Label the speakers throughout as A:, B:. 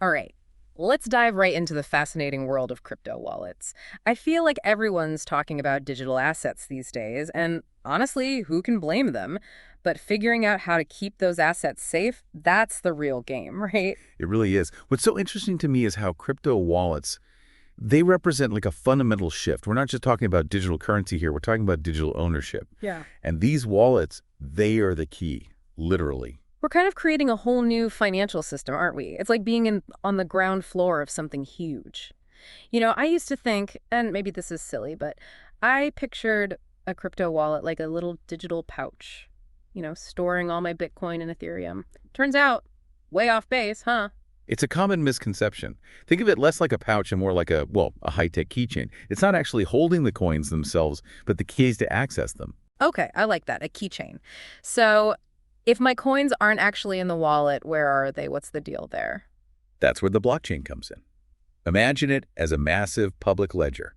A: All right, let's dive right into the fascinating world of crypto wallets. I feel like everyone's talking about digital assets these days, and honestly, who can blame them? But figuring out how to keep those assets safe, that's the real game, right?
B: It really is. What's so interesting to me is how crypto wallets, they represent like a fundamental shift. We're not just talking about digital currency here, we're talking about digital ownership.
A: Yeah.
B: And these wallets, they are the key, literally.
A: We're kind of creating a whole new financial system, aren't we? It's like being on the ground floor of something huge. I used to think, and maybe this is silly, but I pictured a crypto wallet like a little digital pouch, storing all my Bitcoin and Ethereum. Turns out, way off base, huh?
B: It's a common misconception. Think of it less like a pouch and more like a high-tech keychain. It's not actually holding the coins themselves, but the keys to access them.
A: Okay, I like that, a keychain. So if my coins aren't actually in the wallet, where are they? What's the deal there?
B: That's where the blockchain comes in. Imagine it as a massive public ledger.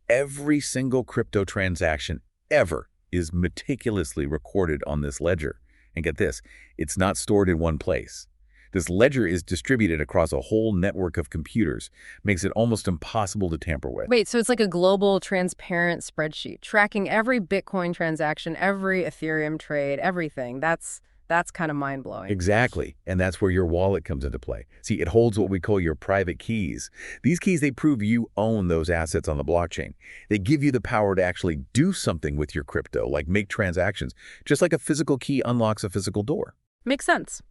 B: Every single crypto transaction ever is meticulously recorded on this ledger. And get this, it's not stored in one place. This ledger is distributed across a whole network of computers, makes it almost impossible to tamper with.
A: Wait, so it's like a global, transparent spreadsheet tracking every Bitcoin transaction, every Ethereum trade, everything. That's kind of mind-blowing.
B: Exactly, and that's where your wallet comes into play. See, it holds what we call your private keys. These keys, they prove you own those assets on the blockchain. They give you the power to actually do something with your crypto, like make transactions, just like a physical key unlocks a physical door.
A: Makes sense.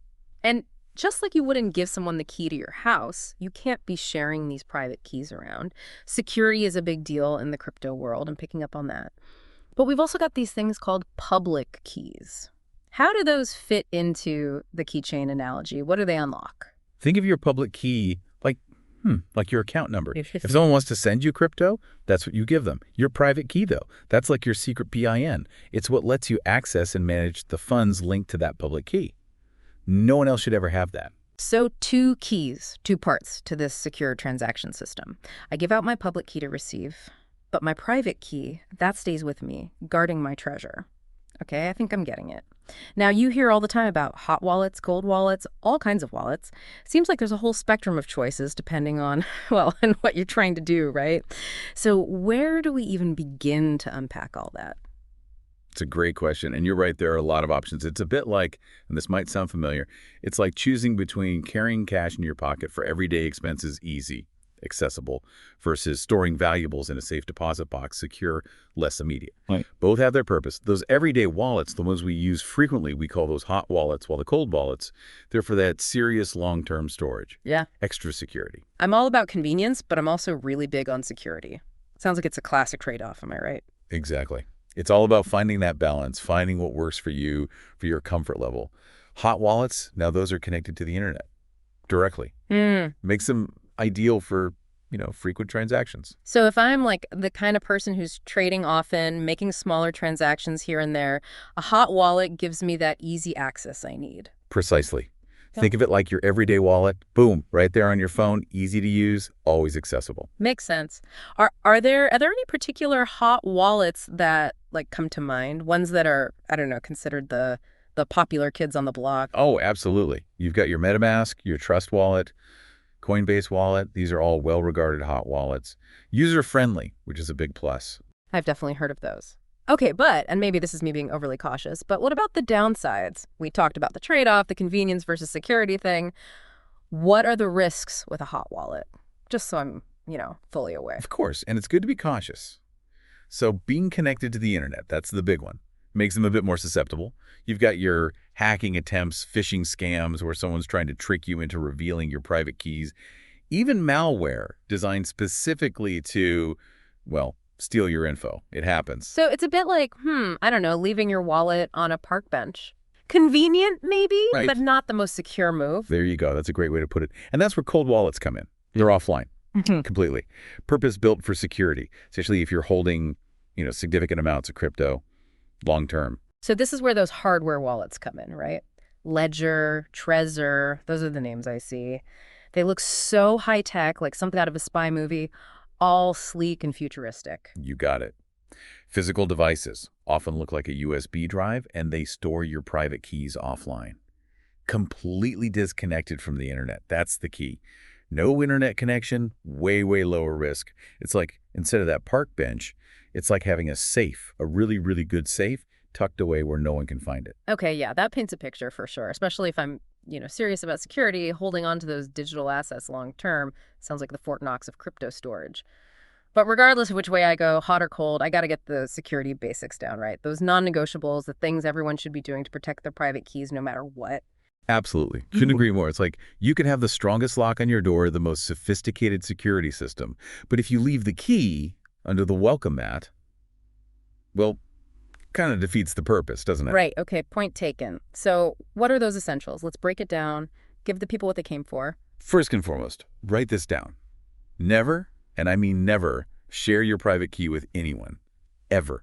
A: And just like you wouldn't give someone the key to your house, you can't be sharing these private keys around. Security is a big deal in the crypto world. I'm picking up on that. But we've also got these things called public keys. How do those fit into the keychain analogy? What do they unlock?
B: Think of your public key like your account number. If someone wants to send you crypto, that's what you give them. Your private key, though, that's like your secret PIN. It's what lets you access and manage the funds linked to that public key. No one else should ever have that.
A: So two keys, two parts to this secure transaction system. I give out my public key to receive, but my private key, that stays with me, guarding my treasure. Okay, I think I'm getting it. Now, you hear all the time about hot wallets, cold wallets, all kinds of wallets. Seems like there's a whole spectrum of choices depending on, and what you're trying to do, right? So where do we even begin to unpack all that?
B: It's a great question, and you're right, there are a lot of options. It's a bit like, and this might sound familiar, it's like choosing between carrying cash in your pocket for everyday expenses, easy, accessible, versus storing valuables in a safe deposit box, secure, less immediate. Right. Both have their purpose. Those everyday wallets, the ones we use frequently, we call those hot wallets, while the cold wallets, they're for that serious long-term storage.
A: Yeah.
B: Extra security.
A: I'm all about convenience, but I'm also really big on security. Sounds like it's a classic trade-off, am I right?
B: Exactly. It's all about finding that balance, finding what works for you, for your comfort level. Hot wallets, now those are connected to the internet directly. Makes them ideal for, frequent transactions.
A: So if I'm like the kind of person who's trading often, making smaller transactions here and there, a hot wallet gives me that easy access I need.
B: Precisely.
A: Yeah.
B: Think of it like your everyday wallet. Boom, right there on your phone, easy to use, always accessible.
A: Makes sense. Are there any particular hot wallets that come to mind? Ones that are, I don't know, considered the popular kids on the block?
B: Oh, absolutely. You've got your MetaMask, your Trust Wallet, Coinbase Wallet. These are all well-regarded hot wallets. User-friendly, which is a big plus.
A: I've definitely heard of those. Okay, and maybe this is me being overly cautious, but what about the downsides? We talked about the trade-off, the convenience versus security thing. What are the risks with a hot wallet? Just so I'm, fully aware.
B: Of course, and it's good to be cautious. So being connected to the internet, that's the big one. Makes them a bit more susceptible. You've got your hacking attempts, phishing scams where someone's trying to trick you into revealing your private keys. Even malware designed specifically to, steal your info. It happens.
A: So it's a bit like, I don't know, leaving your wallet on a park bench. Convenient, maybe,
B: right,
A: but not the most secure move.
B: There you go. That's a great way to put it. And that's where cold wallets come in. They're offline, completely. Purpose-built for security, especially if you're holding, significant amounts of crypto long-term.
A: So this is where those hardware wallets come in, right? Ledger, Trezor, those are the names I see. They look so high-tech, like something out of a spy movie, all sleek and futuristic.
B: You got it. Physical devices often look like a USB drive, and they store your private keys offline. completely disconnected from the internet. That's the key. No internet connection, way, way lower risk. It's like, instead of that park bench, it's like having a safe, a really, really good safe, tucked away where no one can find it.
A: Okay, yeah, that paints a picture for sure, especially if I'm, serious about security. Holding on to those digital assets long term sounds like the Fort Knox of crypto storage. But regardless of which way I go, hot or cold, I got to get the security basics down, right? Those non-negotiables, the things everyone should be doing to protect their private keys no matter what.
B: Absolutely. Couldn't agree more. It's like you can have the strongest lock on your door, the most sophisticated security system. But if you leave the key under the welcome mat, well, kind of defeats the purpose, doesn't it?
A: Right, okay, point taken. So what are those essentials? Let's break it down, give the people what they came for.
B: First and foremost, write this down. Never, and I mean never, share your private key with anyone. Ever.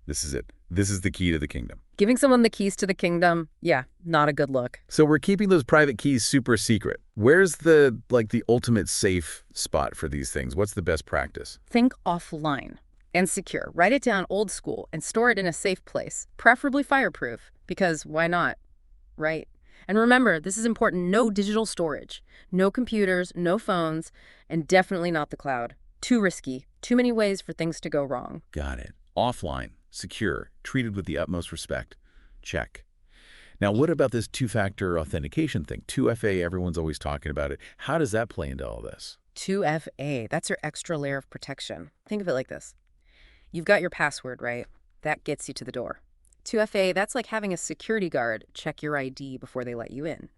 B: This is it. This is the key to the kingdom.
A: Giving someone the keys to the kingdom, yeah, not a good look.
B: So we're keeping those private keys super secret. Where's the ultimate safe spot for these things? What's the best practice?
A: Think offline and secure. Write it down old school and store it in a safe place, preferably fireproof, because why not, right? And remember, this is important, no digital storage, no computers, no phones, and definitely not the cloud. Too risky, too many ways for things to go wrong.
B: Got it. Offline, secure, treated with the utmost respect. Check. Now, what about this two-factor authentication thing? 2FA, everyone's always talking about it. How does that play into all this?
A: 2FA, that's your extra layer of protection. Think of it like this. You've got your password, right? That gets you to the door. 2FA, that's like having a security guard check your ID before they let you in.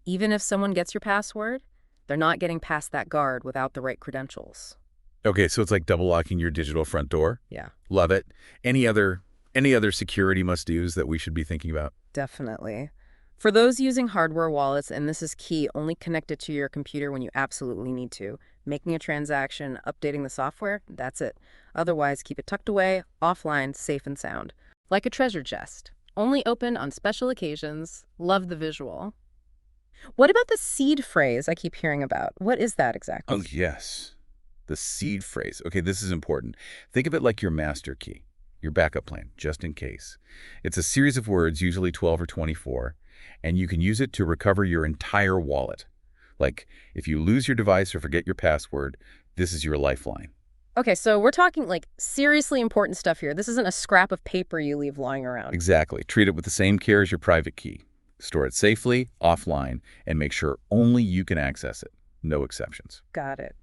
A: Even if someone gets your password, they're not getting past that guard without the right credentials.
B: Okay, so it's like double locking your digital front door?
A: Yeah.
B: Love it. Any other security must-dos that we should be thinking about?
A: Definitely. For those using hardware wallets, and this is key, only connect it to your computer when you absolutely need to. Making a transaction, updating the software, that's it. Otherwise, keep it tucked away, offline, safe and sound. Like a treasure chest. Only open on special occasions. Love the visual. What about the seed phrase I keep hearing about? What is that exactly?
B: Oh, yes. The seed phrase. Okay, this is important. Think of it like your master key, your backup plan, just in case. It's a series of words, usually 12 or 24, and you can use it to recover your entire wallet. Like, if you lose your device or forget your password, this is your lifeline.
A: Okay, so we're talking like seriously important stuff here. This isn't a scrap of paper you leave lying around.
B: Exactly. Treat it with the same care as your private key. Store it safely, offline, and make sure only you can access it. No exceptions.
A: Got it.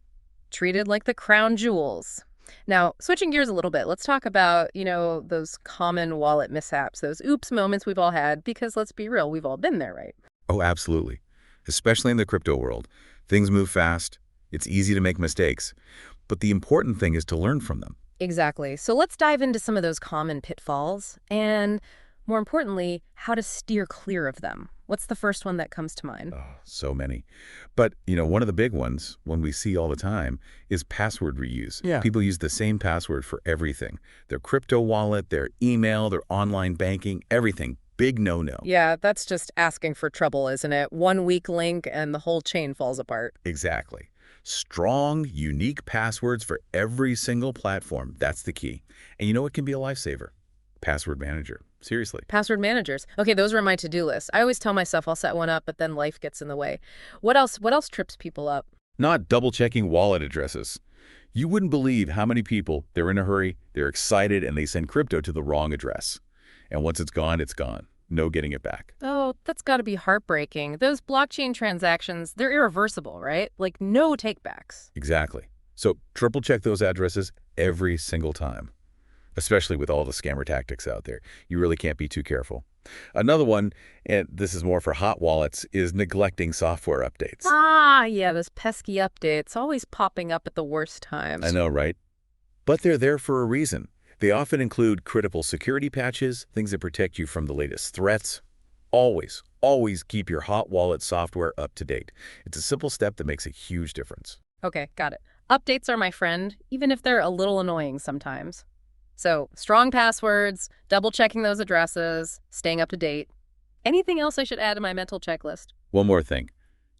A: Treated like the crown jewels. Now, switching gears a little bit, let's talk about, those common wallet mishaps, those oops moments we've all had, because let's be real, we've all been there, right?
B: Oh, absolutely. Especially in the crypto world. Things move fast. It's easy to make mistakes. But the important thing is to learn from them.
A: Exactly. So let's dive into some of those common pitfalls and, more importantly, how to steer clear of them. What's the first one that comes to mind?
B: Oh, so many. But, one of the big ones, one we see all the time, is password reuse.
A: Yeah.
B: People use the same password for everything. Their crypto wallet, their email, their online banking, everything. Big no-no.
A: Yeah, that's just asking for trouble, isn't it? One weak link and the whole chain falls apart.
B: Exactly. Strong, unique passwords for every single platform. That's the key. And it can be a lifesaver. Password manager. Seriously.
A: Password managers. Okay, those are on my to-do list. I always tell myself I'll set one up, but then life gets in the way. What else trips people up?
B: Not double-checking wallet addresses. You wouldn't believe how many people, they're in a hurry, they're excited, and they send crypto to the wrong address. And once it's gone, it's gone. No getting it back.
A: Oh, that's got to be heartbreaking. Those blockchain transactions, they're irreversible, right? Like no takebacks.
B: Exactly. So triple check those addresses every single time, especially with all the scammer tactics out there. You really can't be too careful. Another one, and this is more for hot wallets, is neglecting software updates.
A: Ah, yeah, those pesky updates always popping up at the worst times.
B: I know, right? But they're there for a reason. They often include critical security patches, things that protect you from the latest threats. Always, always keep your hot wallet software up to date. It's a simple step that makes a huge difference.
A: Okay, got it. Updates are my friend, even if they're a little annoying sometimes. So, strong passwords, double-checking those addresses, staying up to date. Anything else I should add to my mental checklist?
B: One more thing.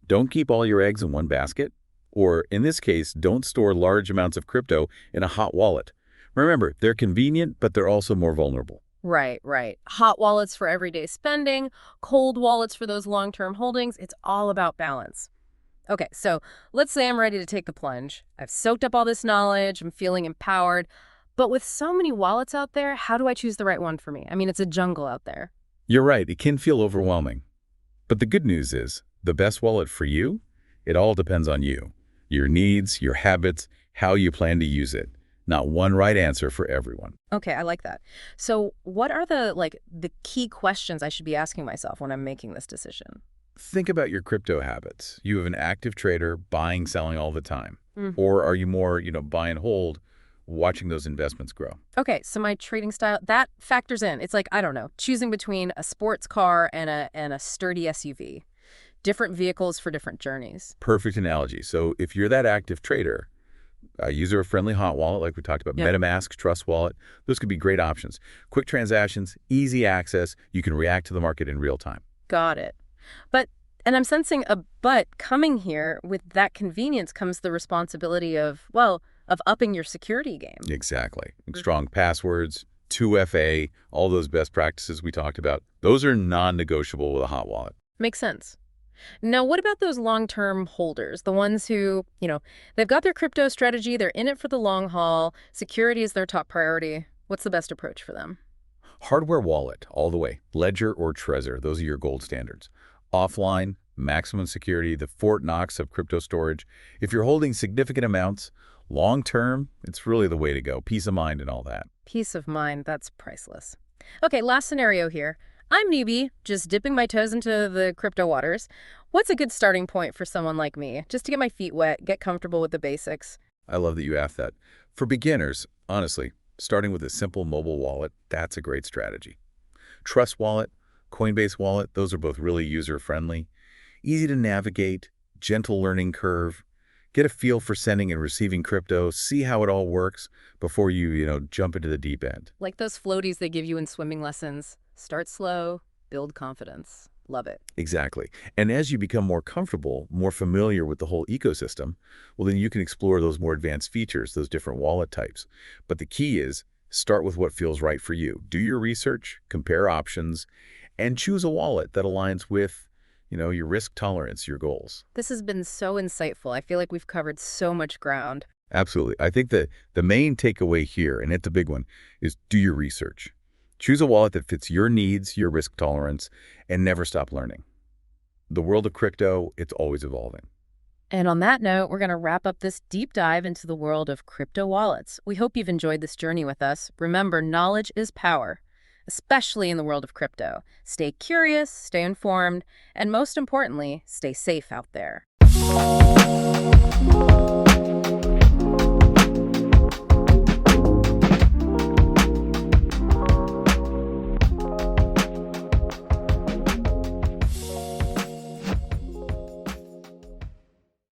B: Don't keep all your eggs in one basket. Or, in this case, don't store large amounts of crypto in a hot wallet. Remember, they're convenient, but they're also more vulnerable.
A: Right, right. Hot wallets for everyday spending, cold wallets for those long-term holdings. It's all about balance. Okay, so let's say I'm ready to take the plunge. I've soaked up all this knowledge, I'm feeling empowered. But with so many wallets out there, how do I choose the right one for me? I mean, it's a jungle out there.
B: You're right, it can feel overwhelming. But the good news is, the best wallet for you, it all depends on you. Your needs, your habits, how you plan to use it. Not one right answer for everyone.
A: Okay, I like that. So what are the key questions I should be asking myself when I'm making this decision?
B: Think about your crypto habits. You have an active trader buying, selling all the time.
A: Mhm.
B: Or are you more, buy and hold, watching those investments grow?
A: Okay, so my trading style, that factors in. It's like, I don't know, choosing between a sports car and a sturdy SUV. Different vehicles for different journeys.
B: Perfect analogy. So if you're that active trader, a user-friendly hot wallet, like we talked about,
A: Yep.
B: MetaMask, Trust Wallet, those could be great options. Quick transactions, easy access, you can react to the market in real time.
A: Got it. But, and I'm sensing a but coming here with that convenience comes the responsibility of, well, of upping your security game.
B: Exactly. Strong passwords, 2FA, all those best practices we talked about, those are non-negotiable with a hot wallet.
A: Makes sense. Now, what about those long-term holders, the ones who, they've got their crypto strategy, they're in it for the long haul, security is their top priority. What's the best approach for them?
B: Hardware wallet, all the way. Ledger or Trezor, those are your gold standards. Offline, maximum security, the Fort Knox of crypto storage. If you're holding significant amounts, long term, it's really the way to go. Peace of mind and all that.
A: Peace of mind, that's priceless. Okay, last scenario here. I'm newbie, just dipping my toes into the crypto waters. What's a good starting point for someone like me, just to get my feet wet, get comfortable with the basics?
B: I love that you asked that. For beginners, honestly, starting with a simple mobile wallet, that's a great strategy. Trust Wallet, Coinbase Wallet, those are both really user-friendly, easy to navigate, gentle learning curve. Get a feel for sending and receiving crypto, see how it all works before you, jump into the deep end.
A: Like those floaties they give you in swimming lessons. Start slow, build confidence. Love it.
B: Exactly. And as you become more comfortable, more familiar with the whole ecosystem, well, then you can explore those more advanced features, those different wallet types. But the key is start with what feels right for you. Do your research, compare options, and choose a wallet that aligns with, your risk tolerance, your goals.
A: This has been so insightful. I feel like we've covered so much ground.
B: Absolutely. I think that the main takeaway here, and it's a big one, is do your research. Choose a wallet that fits your needs, your risk tolerance, and never stop learning. The world of crypto, it's always evolving.
A: And on that note, we're going to wrap up this deep dive into the world of crypto wallets. We hope you've enjoyed this journey with us. Remember, knowledge is power, especially in the world of crypto. Stay curious, stay informed, and most importantly, stay safe out there.